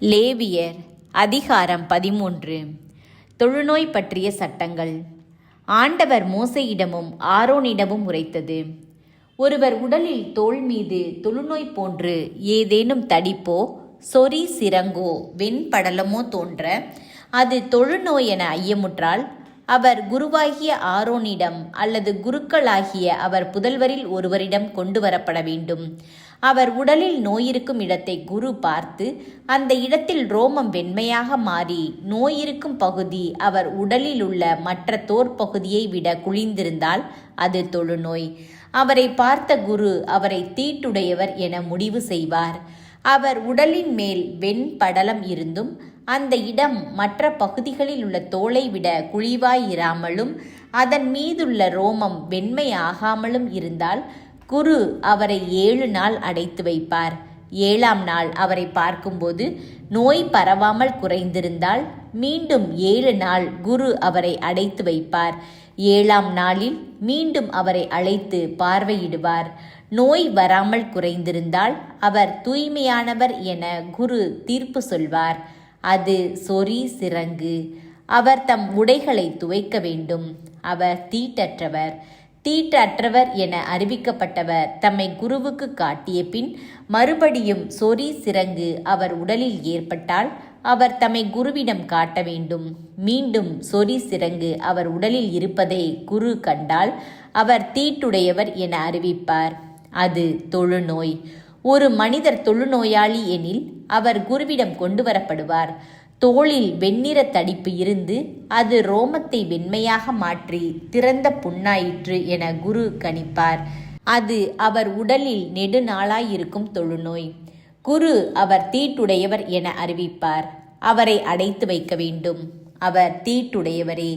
லேவியர் அதிகாரம் 13. தொழுநோய் பற்றிய சட்டங்கள். ஆண்டவர் மோசேயிடமும் ஆரோனிடமும் உரைத்தது. ஒருவர் உடலில் தோல் மீது தொழுநோய் போன்று ஏதேனும் தடிப்போ சொறி சிரங்கோ வெண்படலமோ தோன்ற அது தொழுநோய் என ஐயமுற்றால் அவர் குருவாகிய ஆரோனிடம் அல்லது குருக்களாகிய அவர் புதல்வரில் ஒருவரிடம் கொண்டு வரப்பட வேண்டும். அவர் உடலில் நோயிருக்கும் இடத்தை குரு பார்த்து அந்த இடத்தில் ரோமம் வெண்மையாக மாறி நோயிருக்கும் பகுதி அவர் உடலில் உள்ள மற்ற தோற்பகுதியை விட குழிந்திருந்தால் அது தொழுநோய். அவரை பார்த்த குரு அவரை தீட்டுடையவர் என முடிவு செய்வார். அவர் உடலின் மேல் வெண்படலம் இருந்தும் அந்த இடம் மற்ற பகுதிகளில் உள்ள தோலை விட குழிவாயிராமலும் அதன் மீதுள்ள ரோமம் வெண்மையாகாமலும் இருந்தால் குரு அவரை 7 நாள் அடைத்து வைப்பார். 7ஆம் நாள் அவரை பார்க்கும்போது நோய் பரவாமல் குறைந்திருந்தால் மீண்டும் 7 நாள் குரு அவரை அடைத்து வைப்பார். 7ஆம் நாளில் மீண்டும் அவரை அழைத்து பார்வையிடுவார். நோய் வராமல் குறைந்திருந்தால் அவர் தூய்மையானவர் என குரு தீர்ப்பு சொல்வார். அது சொறி சிரங்கு. அவர் தம் உடைகளை துவைக்க வேண்டும். அவர் தீட்டற்றவர் என அறிவிக்கப்பட்டவர் தம்மை குருவுக்கு காட்டிய பின் மறுபடியும் சொறி சிரங்கு அவர் உடலில் ஏற்பட்டால் அவர் தம்மை குருவிடம் காட்ட வேண்டும். மீண்டும் சொறி சிரங்கு அவர் உடலில் இருப்பதை குரு கண்டால் அவர் தீட்டுடையவர் என அறிவிப்பார். அது தொழுநோய். ஒரு மனிதர் தொழுநோயாளி எனில் அவர் குருவிடம் கொண்டு வரப்படுவார். தோளில் வெண்ணிற தடிப்பு இருந்து அது ரோமத்தை வெண்மையாக மாற்றி திறந்த புண்ணாயிற்று என குரு கணிப்பார். அது அவர் உடலில் நெடுநாளாயிருக்கும் தொழுநோய். குரு அவர் தீட்டுடையவர் என அறிவிப்பார். அவரை அடைத்து வைக்க வேண்டும். அவர் தீட்டுடையவரே.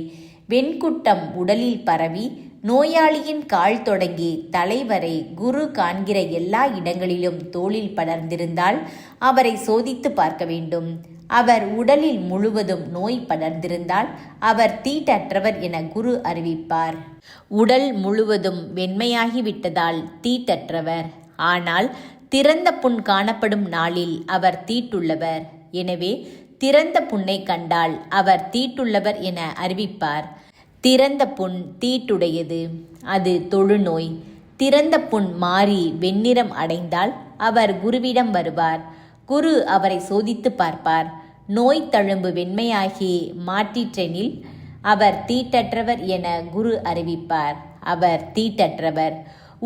வெண்குட்டம் உடலில் பரவி நோயாளியின் கால் தொடங்கி தலைவரை குரு காண்கிற எல்லா இடங்களிலும் தோளில் படர்ந்திருந்தால் அவரை சோதித்து பார்க்க வேண்டும். அவர் உடலில் முழுவதும் நோய் படர்ந்திருந்தால் அவர் தீட்டற்றவர் என குரு அறிவிப்பார். உடல் முழுவதும் வெண்மையாகிவிட்டதால் தீட்டற்றவர். ஆனால் திறந்த புண் காணப்படும் நாளில் அவர் தீட்டுள்ளவர். எனவே திறந்த புண்ணை கண்டால் அவர் தீட்டுள்ளவர் என அறிவிப்பார். திறந்த புண் தீட்டுடையது. அது தொழுநோய். திறந்த புண் மாறி வெண்ணிறம் அடைந்தால் அவர் குருவிடம் வருவார். குரு அவரை சோதித்து பார்ப்பார். நோய் தழும்பு வெண்மையாகி மாற்றிற்றெனில் அவர் தீட்டற்றவர் என குரு அறிவிப்பார். அவர் தீட்டற்றவர்.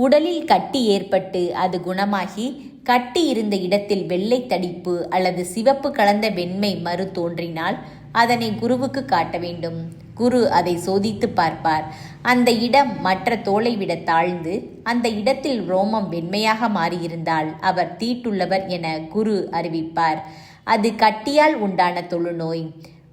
உடலில் கட்டி ஏற்பட்டு அது குணமாகி கட்டி இருந்த இடத்தில் வெள்ளை தடிப்பு அல்லது சிவப்பு கலந்த வெண்மை மறு தோன்றினால் அதனை குருவுக்கு காட்ட வேண்டும். குரு அதை சோதித்து பார்ப்பார். அந்த இடம் மற்ற தோலை விட தாழ்ந்து அந்த இடத்தில் ரோமம் வெண்மையாக மாறியிருந்தால் அவர் தீட்டுள்ளவர் என குரு அறிவிப்பார். அது கட்டியால் உண்டான தொழுநோய்.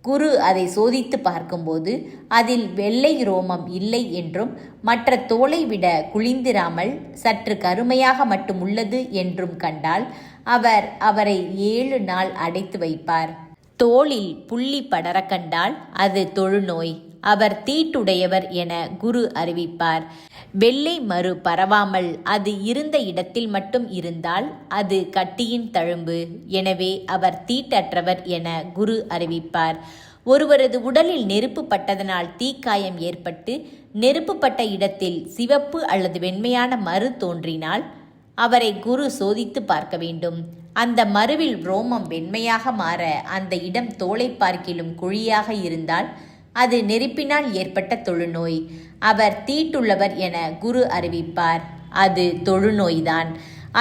குரு அதை சோதித்து பார்க்கும்போது அதில் வெள்ளை ரோமம் இல்லை என்றும் மற்ற தோலை விட குழிந்திராமல் சற்று கருமையாக மட்டும் உள்ளது என்றும் கண்டால் அவர் அவரை 7 நாள் அடைத்து வைப்பார். தோளில் புள்ளி படர கண்டால் அது தொழுநோய். அவர் தீட்டுடையவர் என குரு அறிவிப்பார். வெள்ளை மறு பரவாமல் அது இருந்த இடத்தில் மட்டும் இருந்தால் அது கட்டியின் தழும்பு. எனவே அவர் தீட்டற்றவர் என குரு அறிவிப்பார். ஒருவரது உடலில் நெருப்பு பட்டதனால் தீக்காயம் ஏற்பட்டு நெருப்பு பட்ட இடத்தில் சிவப்பு அல்லது வெண்மையான மறு தோன்றினால் அவரை குரு சோதித்து பார்க்க வேண்டும். அந்த மருவில் ரோமம் வெண்மையாக மாற அந்த இடம் தோலை பார்க்கிலும் குழியாக இருந்தால் அது நெருப்பினால் ஏற்பட்ட தொழுநோய். அவர் தீட்டுள்ளவர் என குரு அறிவிப்பார். அது தொழுநோய்தான்.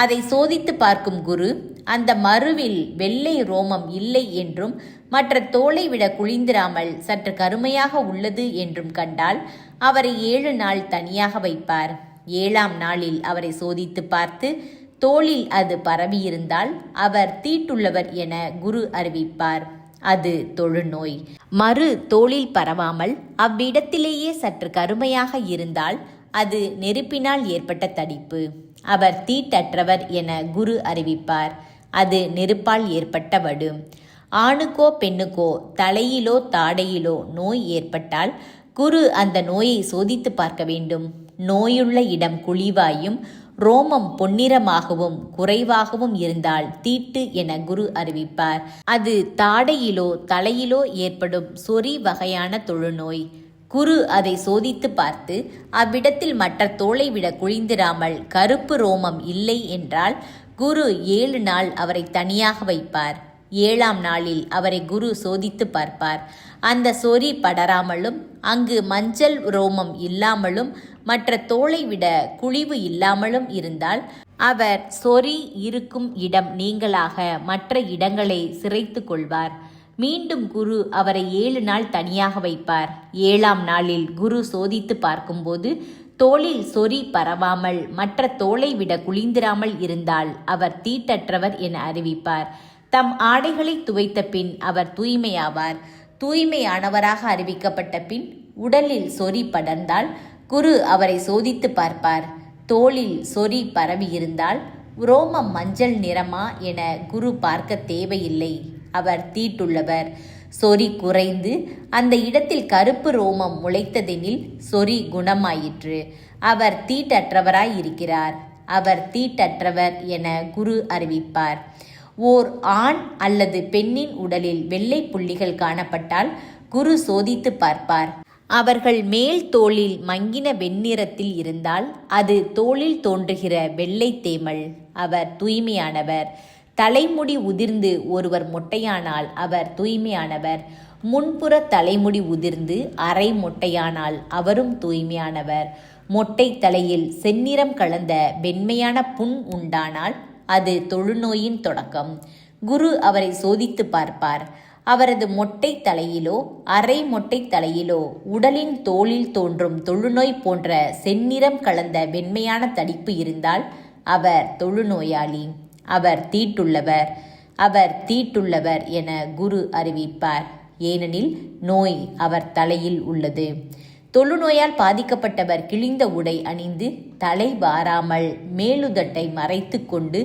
அதை சோதித்து பார்க்கும் குரு அந்த மருவில் வெள்ளை ரோமம் இல்லை என்றும் மற்ற தோலை விட குழிந்திராமல் சற்று கருமையாக உள்ளது என்றும் கண்டால் அவரை 7 நாள் தனியாக வைப்பார். 7ஆம் நாளில் அவரை சோதித்து பார்த்து தோளில் அது பரவியிருந்தால் அவர் தீட்டுள்ளவர் என குரு அறிவிப்பார். அது தொழுநோய். மறு தோளில் பரவாமல் அவ்விடத்திலேயே சற்று கருமையாக இருந்தால் அது நெருப்பினால் ஏற்பட்ட தடிப்பு. அவர் தீட்டற்றவர் என குரு அறிவிப்பார். அது நெருப்பால் ஏற்பட்ட வடு. ஆணுக்கோ பெண்ணுக்கோ தலையிலோ தாடையிலோ நோய் ஏற்பட்டால் குரு அந்த நோயை சோதித்து பார்க்க வேண்டும். நோயுள்ள இடம் குழிவாயும் ரோமம் பொன்னிறமாகவும் குறைவாகவும் இருந்தால் தீட்டு என குரு அறிவிப்பார். அது தாடையிலோ தலையிலோ ஏற்படும் சொறி வகையான தொழுநோய். குரு அதை சோதித்து பார்த்து அவ்விடத்தில் மற்ற தோலை விட குழிந்திராமல் கருப்பு ரோமம் இல்லை என்றால் குரு 7 நாள் அவரை தனியாக வைப்பார். 7ஆம் நாளில் அவரை குரு சோதித்து பார்ப்பார். அந்த சொறி படராமலும் அங்கு மஞ்சள் ரோமம் இல்லாமலும் மற்ற தோலை விட குழிவு இல்லாமலும் இருந்தால் அவர் சொறி இருக்கும் இடம் நீங்களாக மற்ற இடங்களை சிரைத்து கொள்வார். மீண்டும் குரு அவரை 7 நாள் தனியாக வைப்பார். 7ஆம் நாளில் குரு சோதித்து பார்க்கும்போது தோளில் சொறி பரவாமல் மற்ற தோலை விட குளிந்திராமல் இருந்தால் அவர் தீட்டற்றவர் என அறிவிப்பார். தம் ஆடைகளை துவைத்த பின் அவர் தூய்மையாவார். தூய்மையானவராக அறிவிக்கப்பட்ட பின் உடலில் சொறி படர்ந்தால் குரு அவரை சோதித்து பார்ப்பார். தோளில் சொறி பரவியிருந்தால் ரோமம் மஞ்சள் நிறமா என குரு பார்க்க தேவையில்லை. அவர் தீட்டுள்ளவர். சொறி குறைந்து அந்த இடத்தில் கருப்பு ரோமம் முளைத்ததெனில் சொறி குணமாயிற்று. அவர் தீட்டற்றவராய் இருக்கிறார். அவர் தீட்டற்றவர் என குரு அறிவிப்பார். ஓர் ஆண் அல்லது பெண்ணின் உடலில் வெள்ளை புள்ளிகள் காணப்பட்டால் குரு சோதித்து பார்ப்பார். அவர்கள் மேல் தோளில் மங்கின வெண்ணிறத்தில் இருந்தால் அது தோளில் தோன்றுகிற வெள்ளை தேமல். அவர் தூய்மையானவர். தலைமுடி உதிர்ந்து ஒருவர் மொட்டையானால் அவர் தூய்மையானவர். முன்புற தலைமுடி உதிர்ந்து அரை மொட்டையானால் அவரும் தூய்மையானவர். மொட்டை தலையில் செந்நிறம் கலந்த வெண்மையான புண் உண்டானால் அது தொழுநோயின் தொடக்கம். குரு அவரை சோதித்து பார்ப்பார். அவரது மொட்டை தலையிலோ அரை மொட்டை தலையிலோ உடலின் தோலில் தோன்றும் தொழுநோய் போன்ற செந்நிறம் கலந்த வெண்மையான தடிப்பு இருந்தால் அவர் தொழுநோயாளி. அவர் தீட்டுள்ளவர். அவர் தீட்டுள்ளவர் என குரு அறிவிப்பார். ஏனெனில் நோய் அவர் தலையில் உள்ளது. தொழுநோயால் பாதிக்கப்பட்டவர் கிழிந்த உடை அணிந்து தலை வாராமல் மேலுதட்டை மறைத்து கொண்டு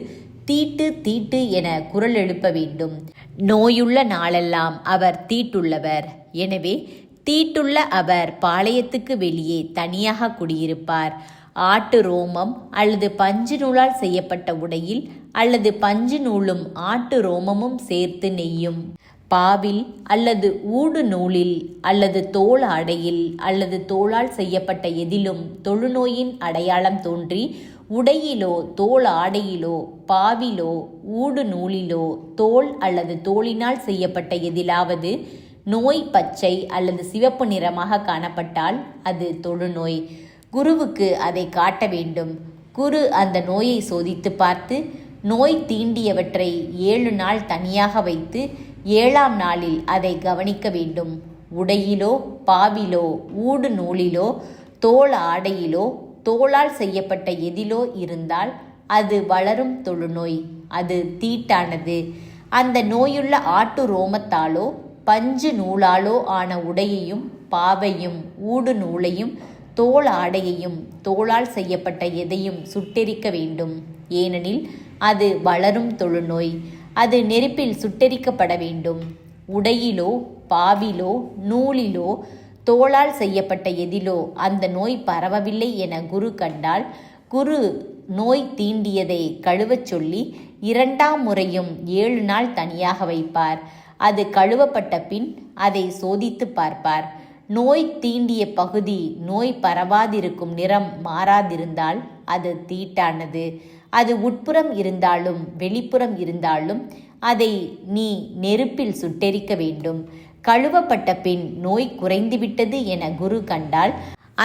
தீட்டு தீட்டு என குரல் எழுப்ப வேண்டும். நோயுள்ள நாளெல்லாம் அவர் தீட்டுள்ளவர். எனவே தீட்டுள்ள அவர் பாளையத்துக்கு வெளியே தனியாக குடியிருப்பார். ஆட்டு ரோமம் அல்லது பஞ்சு நூலால் செய்யப்பட்ட உடையில் அல்லது பஞ்சு நூலும் ஆட்டு ரோமமும் சேர்த்து நெய்யும் பாவில் அல்லது ஊடு நூலில் அல்லது தோல் ஆடையில் அல்லது தோளால் செய்யப்பட்ட எதிலும் தொழுநோயின் அடையாளம் தோன்றி உடையிலோ தோல் ஆடையிலோ பாவிலோ ஊடு நூலிலோ தோல் அல்லது தோலினால் செய்யப்பட்ட எதிலாவது நோய் பச்சை அல்லது சிவப்பு நிறமாக காணப்பட்டால் அது தொழுநோய். குருவுக்கு அதை காட்ட வேண்டும். குரு அந்த நோயை சோதித்து பார்த்து நோய் தீண்டியவற்றை 7 நாள் தனியாக வைத்து 7ஆம் நாளில் அதை கவனிக்க வேண்டும். உடையிலோ பாவிலோ ஊடு நூலிலோ தோல் ஆடையிலோ தோளால் செய்யப்பட்ட எதிலோ இருந்தால் அது வளரும் தொழுநோய். அது தீட்டானது. அந்த நோயுள்ள ஆட்டு ரோமத்தாலோ பஞ்சு நூலாலோ ஆன உடையையும் பாவையும் ஊடு நூலையும் தோல் ஆடையையும் தோளால் செய்யப்பட்ட எதையும் சுட்டெரிக்க வேண்டும். ஏனெனில் அது வளரும் தொழுநோய். அது நெருப்பில் சுட்டெரிக்கப்பட வேண்டும். உடையிலோ பாவிலோ நூலிலோ தோளால் செய்யப்பட்ட எதிலோ அந்த நோய் பரவவில்லை என குரு கண்டால் குரு நோய் தீண்டியதை கழுவச் சொல்லி 2ஆம் முறையும் 7 நாள் தனியாக வைப்பார். அது கழுவப்பட்ட பின் அதை சோதித்து பார்ப்பார். நோய் தீண்டிய பகுதி நோய் பரவாதிருக்கும் நிறம் மாறாதிருந்தால் அது தீட்டானது. அது உட்புறம் இருந்தாலும் வெளிப்புறம் இருந்தாலும் அதை நீ நெருப்பில் சுட்டெரிக்க வேண்டும். கழுவப்பட்ட பின் நோய் குறைந்துவிட்டது என குரு கண்டால்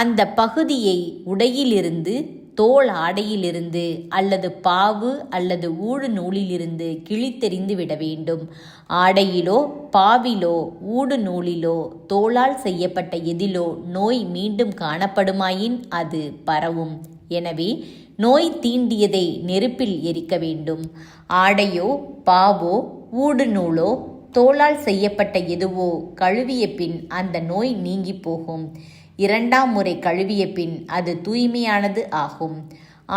அந்த பகுதியை உடையிலிருந்து தோல் ஆடையிலிருந்து அல்லது பாவு அல்லது ஊடு நூலிலிருந்து கிழித்தெறிந்து விட வேண்டும். ஆடையிலோ பாவிலோ ஊடு நூலிலோ தோளால் செய்யப்பட்ட எதிலோ நோய் மீண்டும் காணப்படுமாயின் அது பரவும். எனவே நோய் தீண்டியதை நெருப்பில் எரிக்க வேண்டும். ஆடையோ பாவோ ஊடு நூலோ தோளால் செய்யப்பட்ட எதுவோ கழுவிய பின் அந்த நோய் நீங்கி போகும். 2ஆம் முறை கழுவிய பின் அது தூய்மையானது ஆகும்.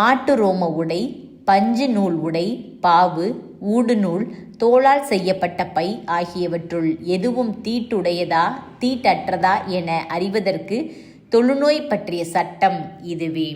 ஆட்டு ரோம உடை, பஞ்சு நூல் உடை, பாவு, ஊடு நூல், தோளால் செய்யப்பட்ட பை ஆகியவற்றுள் எதுவும் தீட்டுடையதா தீட்டற்றதா என அறிவதற்கு தொழுநோய் பற்றிய சட்டம் இதுவே.